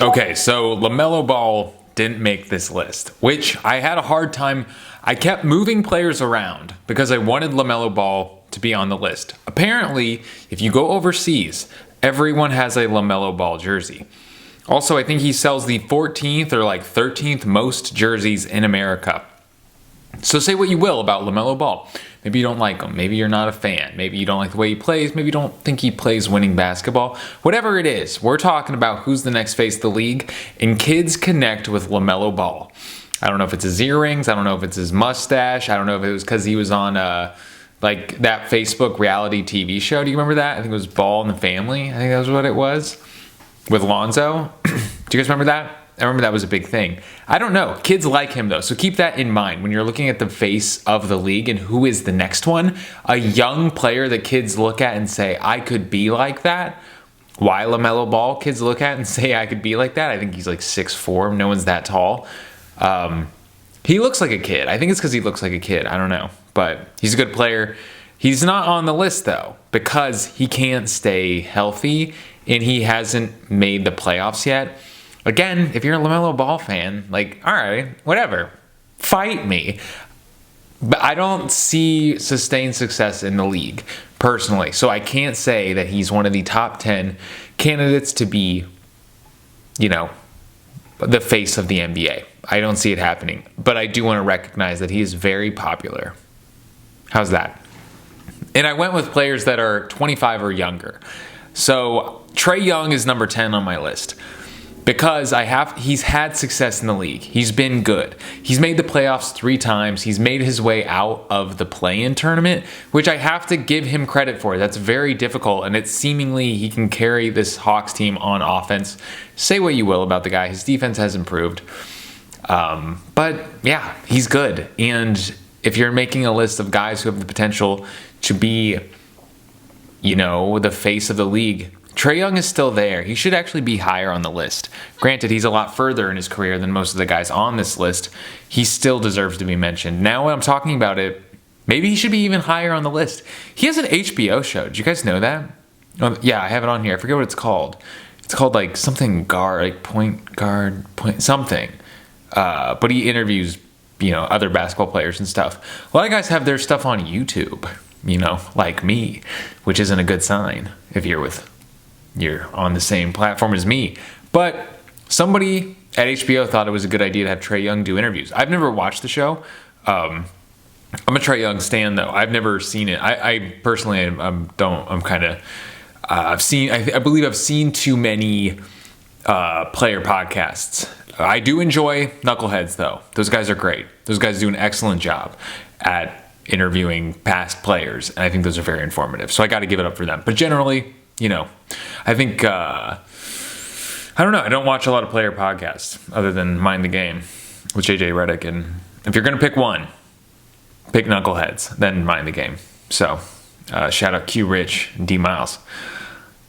Okay, so Lamelo Ball didn't make this list, which I had a hard time. I kept moving players around because I wanted Lamelo Ball to be on the list. Apparently, if you go overseas, everyone has a Lamelo Ball jersey. Also, I think he sells the 14th or like 13th most jerseys in America. So say what you will about Lamelo Ball. Maybe you don't like him. Maybe you're not a fan. Maybe you don't like the way he plays. Maybe you don't think he plays winning basketball. Whatever it is, we're talking about who's the next face of the league, and kids connect with Lamelo Ball. I don't know if it's his earrings. I don't know if it's his mustache. I don't know if it was because he was on like that Facebook reality TV show. Do you remember that? I think it was Ball and the Family. I think that was what it was with Lonzo. Do you guys remember that? I remember that was a big thing. I don't know. Kids like him, though, so keep that in mind when you're looking at the face of the league and who is the next one. A young player that kids look at and say, I could be like that. Why Lamelo Ball? Kids look at and say, I could be like that. I think he's like 6'4". No one's that tall. He looks like a kid. I think it's because he looks like a kid. I don't know. But he's a good player. He's not on the list, though, because he can't stay healthy and he hasn't made the playoffs yet. Again, if you're a Lamelo Ball fan, like, all right, whatever, fight me. But I don't see sustained success in the league, personally. So I can't say that he's one of the top 10 candidates to be, the face of the NBA. I don't see it happening. But I do want to recognize that he is very popular. How's that? And I went with players that are 25 or younger. So Trey Young is number 10 on my list. Because he's had success in the league. He's been good. He's made the playoffs 3 times. He's made his way out of the play-in tournament, which I have to give him credit for. That's very difficult, and it's seemingly he can carry this Hawks team on offense. Say what you will about the guy. His defense has improved. But, yeah, he's good. And if you're making a list of guys who have the potential to be, the face of the league, Trey Young is still there. He should actually be higher on the list. Granted, he's a lot further in his career than most of the guys on this list. He still deserves to be mentioned. Now when I'm talking about it, maybe he should be even higher on the list. He has an HBO show. Did you guys know that? Oh, yeah, I have it on here. I forget what it's called. It's called like something guard, like point guard, point something. But he interviews, other basketball players and stuff. A lot of guys have their stuff on YouTube, like me, which isn't a good sign if you're on the same platform as me. But somebody at HBO thought it was a good idea to have Trey Young do interviews. I've never watched the show. I'm a Trey Young stan, though. I've never seen it. I personally don't. I'm kind of. I believe I've seen too many player podcasts. I do enjoy Knuckleheads, though. Those guys are great. Those guys do an excellent job at interviewing past players, and I think those are very informative. So I got to give it up for them. But generally, I think, I don't know. I don't watch a lot of player podcasts other than Mind the Game with JJ Redick. And if you're going to pick one, pick Knuckleheads, then Mind the Game. So, shout out Q Rich and D Miles.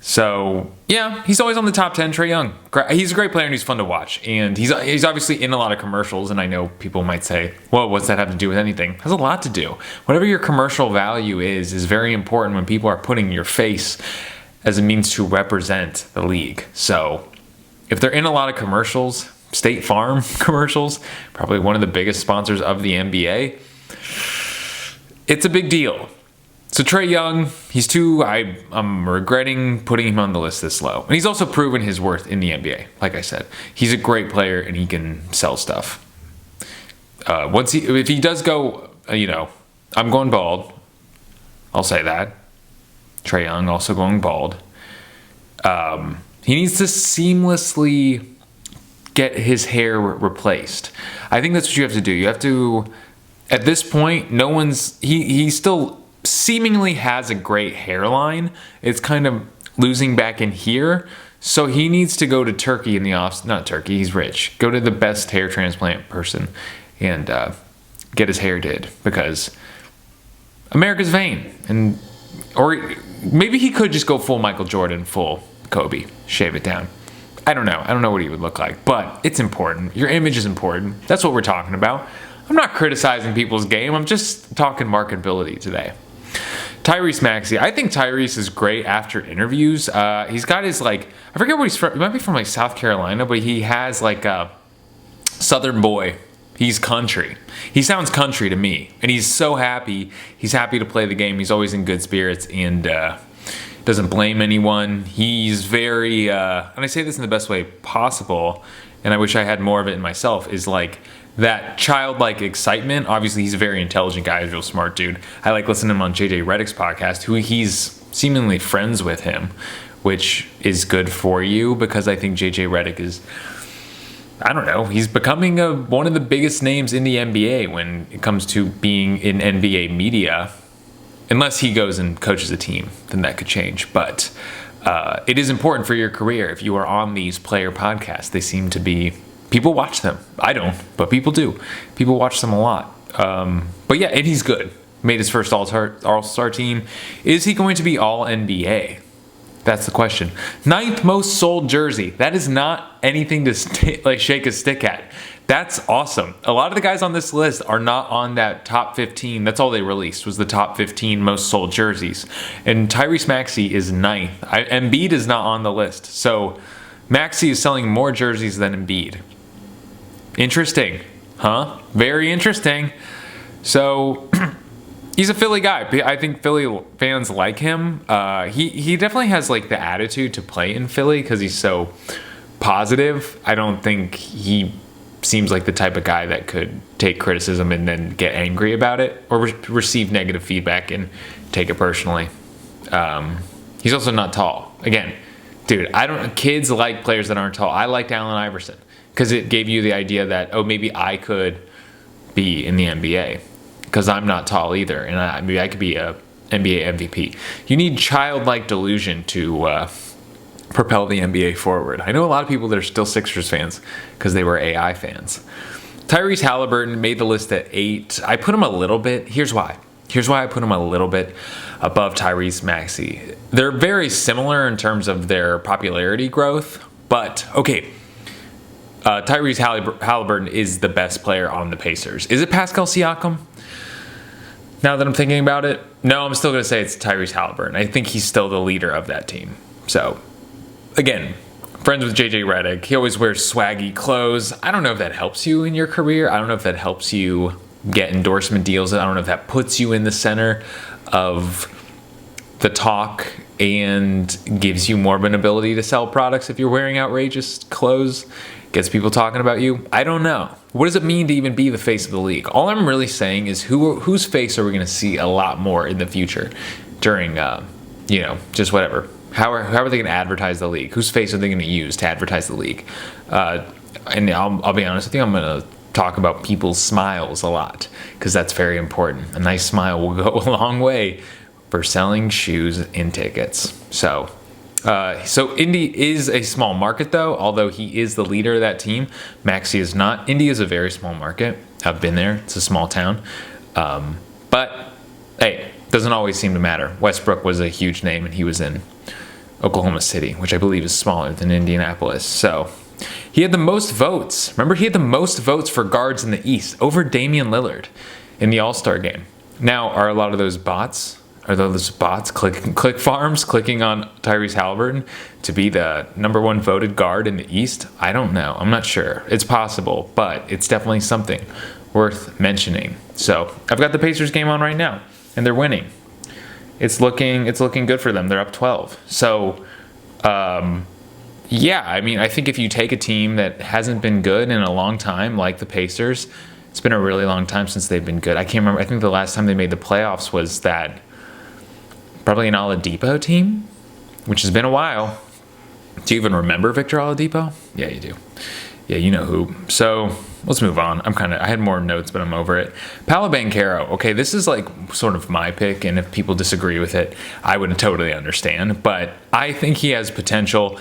So, yeah, he's always on the top 10, Trey Young. He's a great player and he's fun to watch. And he's obviously in a lot of commercials. And I know people might say, well, what's that have to do with anything? It has a lot to do. Whatever your commercial value is very important when people are putting your face as a means to represent the league. So if they're in a lot of commercials, State Farm commercials, probably one of the biggest sponsors of the NBA, it's a big deal. So Trey Young, I'm regretting putting him on the list this low. And he's also proven his worth in the NBA. Like I said, he's a great player and he can sell stuff. If he does go, I'm going bald. I'll say that. Trey Young also going bald. He needs to seamlessly get his hair replaced. I think that's what you have to do. You have to, at this point, he still seemingly has a great hairline. It's kind of losing back in here. So he needs to go to Turkey in the off. Not Turkey, he's rich. Go to the best hair transplant person and get his hair did, because America's vain. Or maybe he could just go full Michael Jordan, full Kobe, shave it down. I don't know. I don't know what he would look like, but it's important. Your image is important. That's what we're talking about. I'm not criticizing people's game. I'm just talking marketability today. Tyrese Maxey. I think Tyrese is great after interviews. He's got his, like, I forget where he's from. He might be from, like, South Carolina, but he has, like, a Southern boy. He's country. He sounds country to me. And he's so happy. He's happy to play the game. He's always in good spirits and doesn't blame anyone. He's very, and I say this in the best way possible, and I wish I had more of it in myself, is like that childlike excitement. Obviously, he's a very intelligent guy. He's a real smart dude. I like listening to him on JJ Redick's podcast, who he's seemingly friends with him, which is good for you because I think JJ Redick is, I don't know, he's becoming one of the biggest names in the NBA when it comes to being in NBA media. Unless he goes and coaches a team, then that could change. But it is important for your career if you are on these player podcasts. They seem to be, people watch them. I don't, but people do. People watch them a lot. But yeah, and he's good. Made his first All-Star team. Is he going to be All-NBA? That's the question. 9th most sold jersey. That is not anything to shake a stick at. That's awesome. A lot of the guys on this list are not on that top 15. That's all they released was the top 15 most sold jerseys. And Tyrese Maxey is 9th. Embiid is not on the list. So Maxey is selling more jerseys than Embiid. Interesting. Huh? Very interesting. So he's a Philly guy. I think Philly fans like him. He definitely has like the attitude to play in Philly because he's so positive. I don't think he seems like the type of guy that could take criticism and then get angry about it or receive negative feedback and take it personally. He's also not tall. Again, dude, kids like players that aren't tall. I liked Allen Iverson because it gave you the idea that, oh, maybe I could be in the NBA because I'm not tall either. And maybe I could be a NBA MVP. You need childlike delusion to propel the NBA forward. I know a lot of people that are still Sixers fans because they were AI fans. Tyrese Haliburton made the list at 8. I put him a little bit. Here's why I put him a little bit above Tyrese Maxey. They're very similar in terms of their popularity growth, but okay. Tyrese Haliburton is the best player on the Pacers. Is it Pascal Siakam? Now that I'm thinking about it, no, I'm still going to say it's Tyrese Haliburton. I think he's still the leader of that team. So, again, friends with JJ Redick. He always wears swaggy clothes. I don't know if that helps you in your career. I don't know if that helps you get endorsement deals. I don't know if that puts you in the center of the talk and gives you more of an ability to sell products if you're wearing outrageous clothes. Gets people talking about you. I don't know. What does it mean to even be the face of the league? All I'm really saying is whose face are we going to see a lot more in the future during, just whatever. How are they going to advertise the league? Whose face are they going to use to advertise the league? And I'll be honest with you, I'm going to talk about people's smiles a lot because that's very important. A nice smile will go a long way for selling shoes and tickets. So Indy is a small market, though, although he is the leader of that team. Maxey is not. Indy is a very small market. I've been there. It's a small town. But, hey, doesn't always seem to matter. Westbrook was a huge name, and he was in Oklahoma City, which I believe is smaller than Indianapolis. So he had the most votes. Remember, he had the most votes for guards in the East over Damian Lillard in the All-Star game. Now, are a lot of those bots? Are those bots click farms clicking on Tyrese Haliburton to be the number 1 voted guard in the East? I don't know. I'm not sure. It's possible, but it's definitely something worth mentioning. So I've got the Pacers game on right now, and they're winning. It's looking good for them. They're up 12. So, yeah, I mean, I think if you take a team that hasn't been good in a long time, like the Pacers, it's been a really long time since they've been good. I can't remember. I think the last time they made the playoffs was that probably an Oladipo team, which has been a while. Do you even remember Victor Oladipo? Yeah, you do. Yeah, you know who. So let's move on. I had more notes, but I'm over it. Paolo Banchero. Okay, this is like sort of my pick, and if people disagree with it, I would totally understand. But I think he has potential.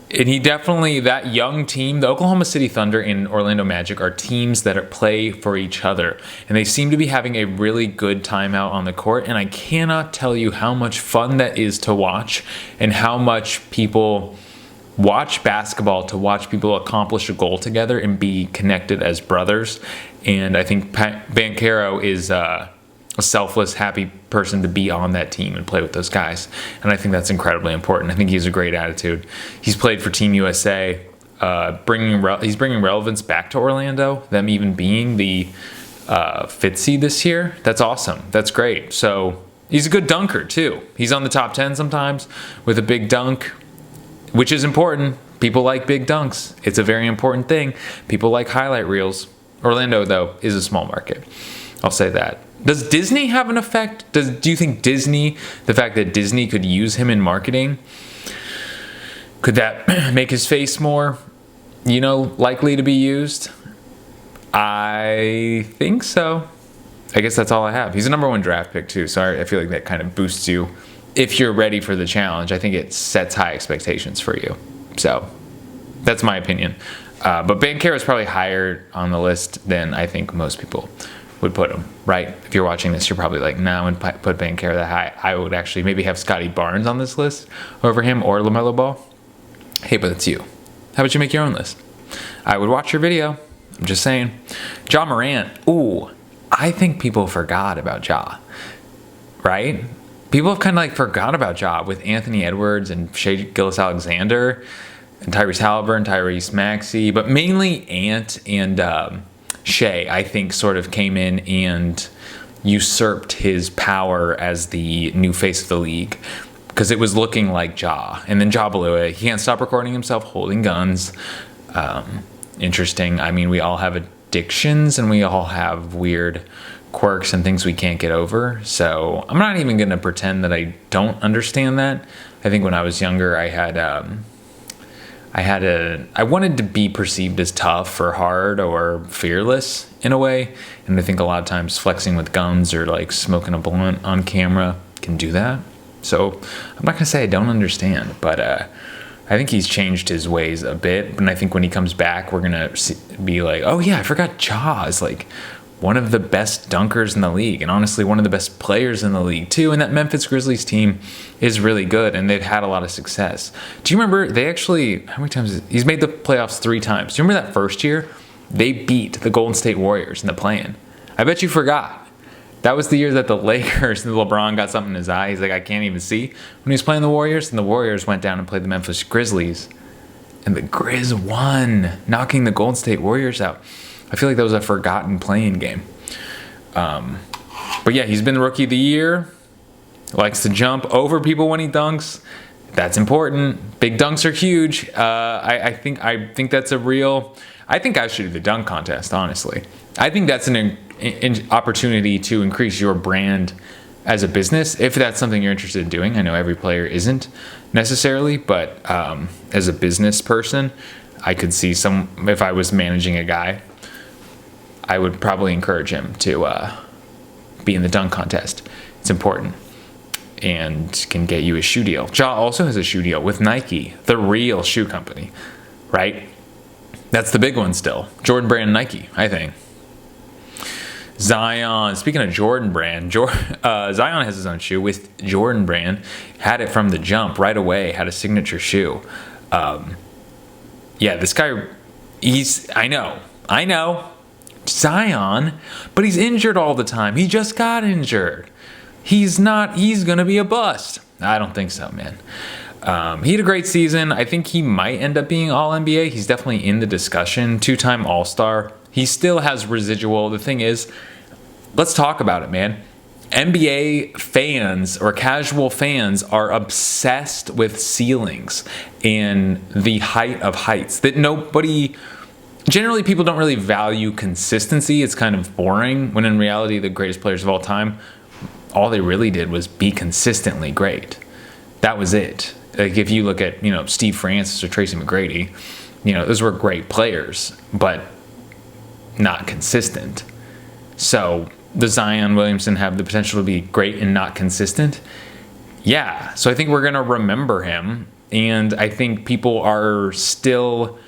And he definitely, that young team, the Oklahoma City Thunder and Orlando Magic are teams that play for each other. And they seem to be having a really good time out on the court. And I cannot tell you how much fun that is to watch and how much people watch basketball to watch people accomplish a goal together and be connected as brothers. And I think Banchero is a selfless, happy person to be on that team and play with those guys. And I think that's incredibly important. I think he has a great attitude. He's played for Team USA, he's bringing relevance back to Orlando, them even being the 5th seed this year. That's awesome. That's great. So he's a good dunker too. He's on the top 10 sometimes with a big dunk, which is important. People like big dunks. It's a very important thing. People like highlight reels. Orlando, though, is a small market. I'll say that. Does Disney have an effect? Do you think Disney, the fact that Disney could use him in marketing, could that make his face more, likely to be used? I think so. I guess that's all I have. He's a number 1 draft pick, too, so I feel like that kind of boosts you. If you're ready for the challenge, I think it sets high expectations for you. So that's my opinion. But Banchero is probably higher on the list than I think most people would put him, right? If you're watching this, you're probably like, no, I wouldn't put Banchero that high. I would actually maybe have Scotty Barnes on this list over him or Lamelo Ball. Hey, but it's you. How about you make your own list? I would watch your video. I'm just saying. Ja Morant. Ooh, I think people forgot about Ja, right? People have kind of forgot about Ja with Anthony Edwards and Shai Gilgeous-Alexander and Tyrese Haliburton, Tyrese Maxey, but mainly Ant and Shai, I think, sort of came in and usurped his power as the new face of the league because it was looking like Ja. And then Ja blew it. He can't stop recording himself holding guns. Interesting. I mean, we all have addictions and we all have weird quirks and things we can't get over. So I'm not even going to pretend that I don't understand that. I think when I was younger, I wanted to be perceived as tough or hard or fearless in a way. And I think a lot of times flexing with guns or smoking a blunt on camera can do that. So I'm not going to say I don't understand, but I think he's changed his ways a bit. And I think when he comes back, we're going to be like, oh yeah, I forgot Ja is one of the best dunkers in the league, and honestly one of the best players in the league too. And that Memphis Grizzlies team is really good, and they've had a lot of success. Do you remember how many times he's made the playoffs 3 times? Do you remember that first year they beat the Golden State Warriors in the play-in? I bet you forgot. That was the year that the Lakers and LeBron got something in his eye. He's like, I can't even see, when he was playing the Warriors, and the Warriors went down and played the Memphis Grizzlies, and the Grizz won, knocking the Golden State Warriors out. I feel like that was a forgotten playing game. But yeah, he's been the Rookie of the Year. Likes to jump over people when he dunks. That's important. Big dunks are huge. I think that's a real. I think I should do the dunk contest, honestly. I think that's an opportunity to increase your brand as a business, if that's something you're interested in doing. I know every player isn't necessarily, but as a business person, I could see if I was managing a guy, I would probably encourage him to be in the dunk contest. It's important and can get you a shoe deal. Ja also has a shoe deal with Nike, the real shoe company, right? That's the big one still. Jordan Brand Nike, I think. Zion, speaking of Jordan Brand, Zion has his own shoe with Jordan Brand. Had it from the jump right away, had a signature shoe. Yeah, this guy, I know, Zion, but he's injured all the time. He just got injured. He's going to be a bust. I don't think so, man. He had a great season. I think he might end up being All-NBA. He's definitely in the discussion. 2-time All-Star. He still has residual. The thing is, let's talk about it, man. NBA fans or casual fans are obsessed with ceilings and the height of heights. Generally, people don't really value consistency. It's kind of boring, when in reality, the greatest players of all time, all they really did was be consistently great. That was it. If you look at, Steve Francis or Tracy McGrady, those were great players, but not consistent. So does Zion Williamson have the potential to be great and not consistent? Yeah. So I think we're going to remember him, and I think people are still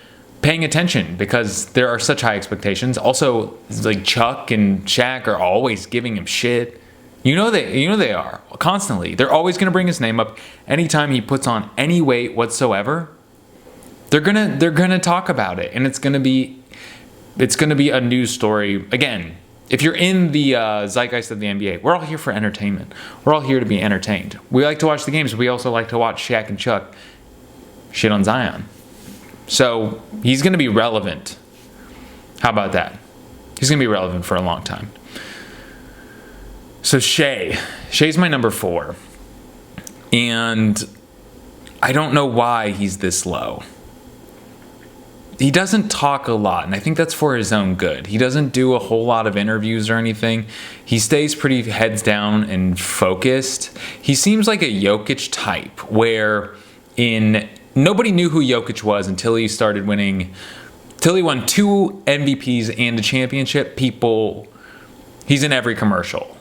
paying attention because there are such high expectations. Also, Chuck and Shaq are always giving him shit. They are constantly. They're always going to bring his name up anytime he puts on any weight whatsoever. They're gonna talk about it, and it's gonna be a news story. Again, if you're in the zeitgeist of the NBA, we're all here for entertainment. We're all here to be entertained. We like to watch the games, but we also like to watch Shaq and Chuck shit on Zion. So he's going to be relevant. How about that? He's going to be relevant for a long time. So Shai's my number 4. And I don't know why he's this low. He doesn't talk a lot, and I think that's for his own good. He doesn't do a whole lot of interviews or anything. He stays pretty heads down and focused. He seems like a Jokic type, where nobody knew who Jokic was until he started winning, till he won 2 MVPs and a championship. He's in every commercial.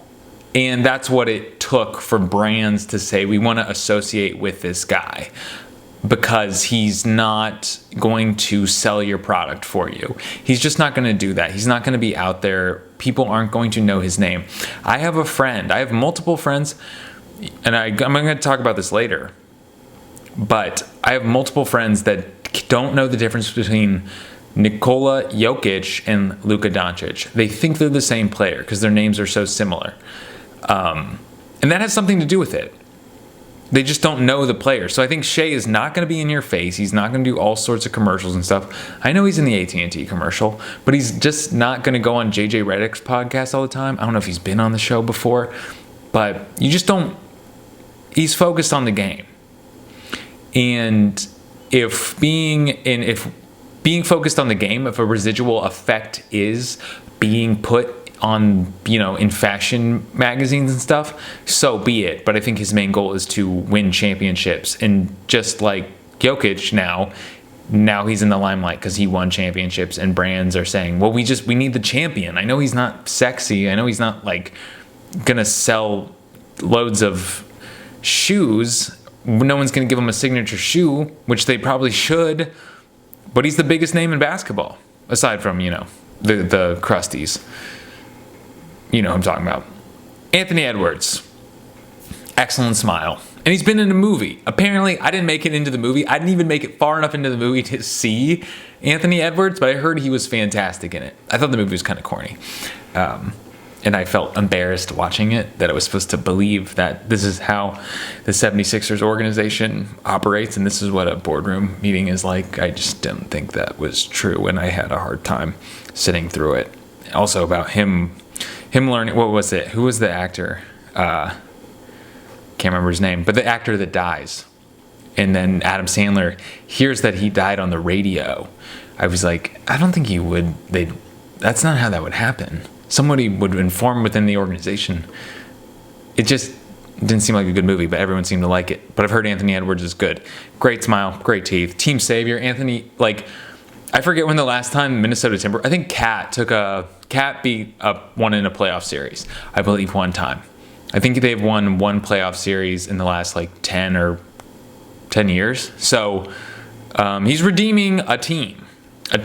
And that's what it took for brands to say, we want to associate with this guy. Because he's not going to sell your product for you. He's just not going to do that. He's not going to be out there. People aren't going to know his name. I have multiple friends, and I'm going to talk about this later, but I have multiple friends that don't know the difference between Nikola Jokic and Luka Doncic. They think they're the same player because their names are so similar. And that has something to do with it. They just don't know the player. So I think Shai is not going to be in your face. He's not going to do all sorts of commercials and stuff. I know he's in the AT&T commercial, but he's just not going to go on JJ Redick's podcast all the time. I don't know if he's been on the show before, but he's focused on the game. And if being focused on the game, if a residual effect is being put on, in fashion magazines and stuff, so be it. But I think his main goal is to win championships. And just like Jokic now he's in the limelight because he won championships, and brands are saying, well, we need the champion. I know he's not sexy. I know he's not like gonna sell loads of shoes. No one's gonna give him a signature shoe, which they probably should. But he's the biggest name in basketball, aside from, the Crusties. You know who I'm talking about. Anthony Edwards. Excellent smile. And he's been in a movie. Apparently, I didn't make it into the movie. I didn't even make it far enough into the movie to see Anthony Edwards, but I heard he was fantastic in it. I thought the movie was kind of corny. And I felt embarrassed watching it, that I was supposed to believe that this is how the 76ers organization operates and this is what a boardroom meeting is like. I just didn't think that was true, and I had a hard time sitting through it. Also about him learning, what was it? Who was the actor? Can't remember his name, but the actor that dies. And then Adam Sandler hears that he died on the radio. I was like, I don't think he would. That's not how that would happen. Somebody would inform within the organization. It just didn't seem like a good movie, but everyone seemed to like it. But I've heard Anthony Edwards is good. Great smile, great teeth. Team savior. Anthony, I forget when the last time Minnesota Timber, I think Cat beat one in a playoff series, I believe, one time. I think they've won one playoff series in the last 10 years. So he's redeeming a team, a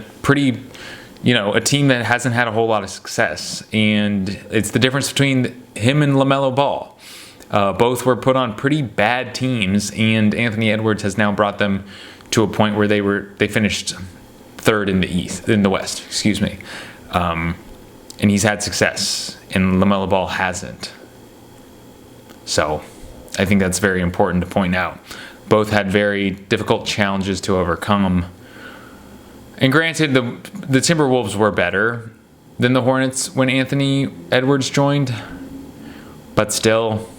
team that hasn't had a whole lot of success. And it's the difference between him and Lamelo Ball. Both were put on pretty bad teams, and Anthony Edwards has now brought them to a point where they finished third in the West, excuse me. And he's had success, and LaMelo Ball hasn't. So I think that's very important to point out. Both had very difficult challenges to overcome. And granted, the Timberwolves were better than the Hornets when Anthony Edwards joined. But still,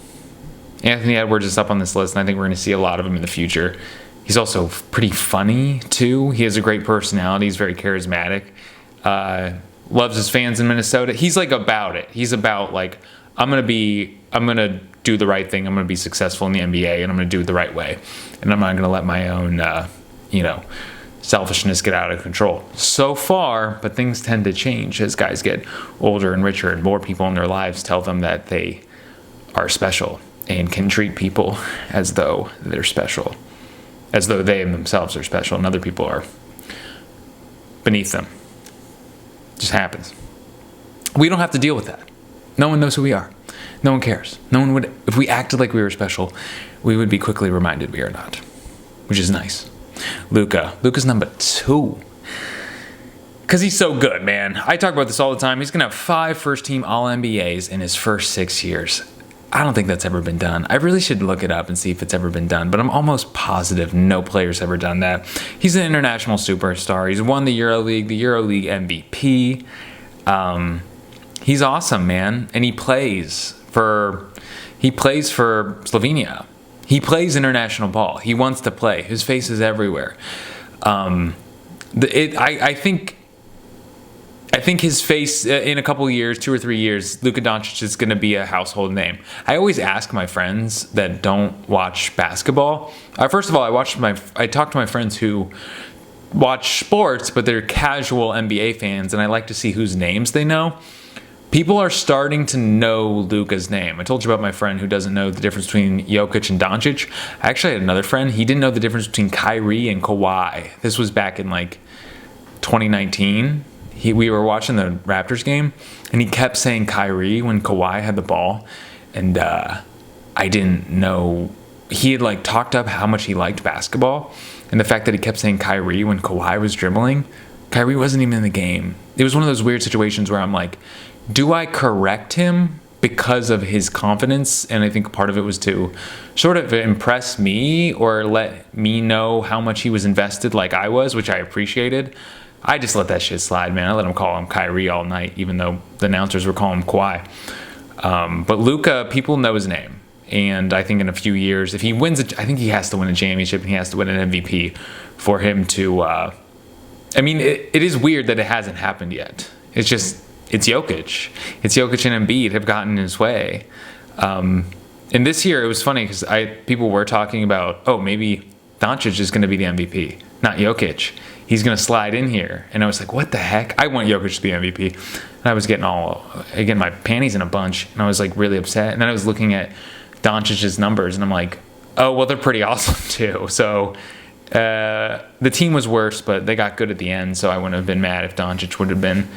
Anthony Edwards is up on this list, and I think we're going to see a lot of him in the future. He's also pretty funny, too. He has a great personality. He's very charismatic. Loves his fans in Minnesota. He's about it. He's about I'm going to do the right thing. I'm going to be successful in the NBA, and I'm going to do it the right way. And I'm not going to let my own, selfishness get out of control. So far, but things tend to change as guys get older and richer, and more people in their lives tell them that they are special and can treat people as though they're special, as though they themselves are special and other people are beneath them. It just happens. We don't have to deal with that. No one knows who we are. No one cares. No one would. If we acted like we were special, we would be quickly reminded we are not, which is nice. Luka's number 2. Because he's so good, man. I talk about this all the time. He's going to have 5 first-team All-NBAs in his first 6 years. I don't think that's ever been done. I really should look it up and see if it's ever been done, but I'm almost positive no player's ever done that. He's an international superstar. He's won the EuroLeague MVP. He's awesome, man. And he plays for Slovenia. He plays international ball. He wants to play. His face is everywhere. I think his face in a couple of years, 2 or 3 years, Luka Doncic is going to be a household name. I always ask my friends that don't watch basketball. First of all, I talk to my friends who watch sports, but they're casual NBA fans, and I like to see whose names they know. People are starting to know Luka's name. I told you about my friend who doesn't know the difference between Jokic and Doncic. I actually had another friend. He didn't know the difference between Kyrie and Kawhi. This was back in like 2019. We were watching the Raptors game, and he kept saying Kyrie when Kawhi had the ball, and I didn't know. He had like talked up how much he liked basketball, and the fact that he kept saying Kyrie when Kawhi was dribbling. Kyrie wasn't even in the game. It was one of those weird situations where I'm like, do I correct him because of his confidence? And I think part of it was to sort of impress me or let me know how much he was invested like I was, which I appreciated. I just let that shit slide, man. I let him call him Kyrie all night, even though the announcers were calling him Kawhi. But Luka, people know his name. And I think in a few years, if he wins I think he has to win a championship and he has to win an MVP for him to... it is weird that it hasn't happened yet. It's Jokic. It's Jokic and Embiid have gotten in his way. And this year, it was funny because people were talking about, maybe Doncic is going to be the MVP, not Jokic. He's going to slide in here. And I was like, what the heck? I want Jokic to be MVP. And I was getting my panties in a bunch. And I was like really upset. And then I was looking at Doncic's numbers. And I'm like, oh, well, they're pretty awesome too. So the team was worse, but they got good at the end. So I wouldn't have been mad if Doncic would have been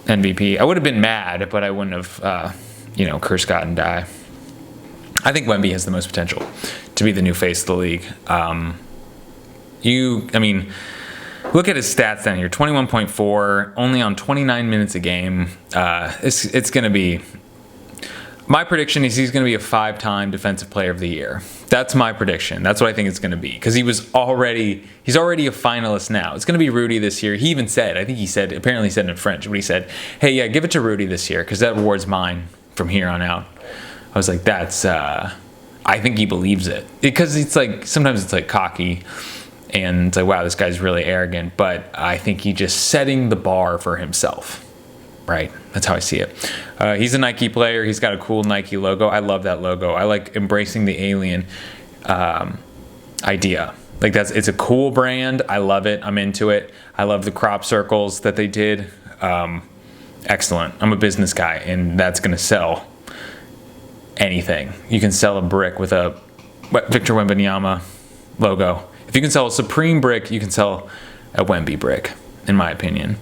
MVP. I would have been mad, but I wouldn't have, curse God and die. I think Wemby has the most potential to be the new face of the league. Look at his stats down here. 21.4, only on 29 minutes a game. It's going to be... My prediction is he's going to be a 5-time Defensive Player of the Year. That's my prediction. That's what I think it's going to be. Because he's already a finalist now. It's going to be Rudy this year. He even said, apparently he said in French, but he said, hey, yeah, give it to Rudy this year because that award's mine from here on out. I was like, that's... I think he believes it. Because it's like, sometimes it's like cocky. And it's like, wow, this guy's really arrogant. But I think he's just setting the bar for himself. Right? That's how I see it. He's a Nike player. He's got a cool Nike logo. I love that logo. I like embracing the alien idea. Like it's a cool brand. I love it. I'm into it. I love the crop circles that they did. Excellent. I'm a business guy, and that's going to sell anything. You can sell a brick with a Victor Wembanyama logo. If you can sell a Supreme brick, you can sell a Wemby brick, in my opinion.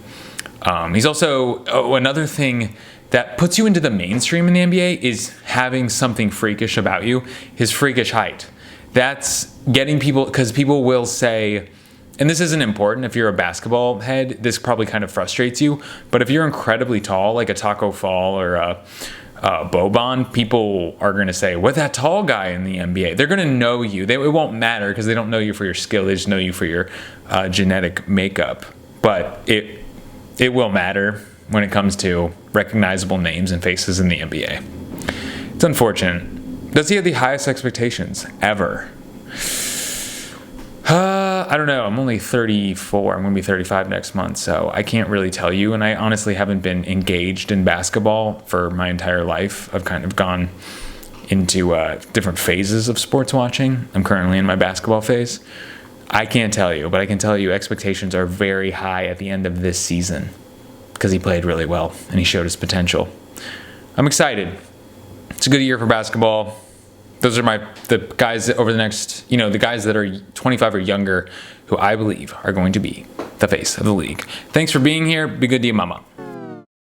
He's also another thing that puts you into the mainstream in the NBA is having something freakish about you. His freakish height. That's getting people, because people will say, and this isn't important if you're a basketball head, this probably kind of frustrates you, but if you're incredibly tall, like a Taco Fall or a Boban, people are going to say, what, that tall guy in the NBA? They're going to know you. It won't matter because they don't know you for your skill. They just know you for your genetic makeup. But it will matter when it comes to recognizable names and faces in the NBA. It's unfortunate. Does he have the highest expectations ever? I don't know. I'm only 34. I'm going to be 35 next month, so I can't really tell you. And I honestly haven't been engaged in basketball for my entire life. I've kind of gone into different phases of sports watching. I'm currently in my basketball phase. I can't tell you, but I can tell you expectations are very high at the end of this season because he played really well and he showed his potential. I'm excited. It's a good year for basketball. Those are the guys that over the next, the guys that are 25 or younger who I believe are going to be the face of the league. Thanks for being here. Be good to you, mama.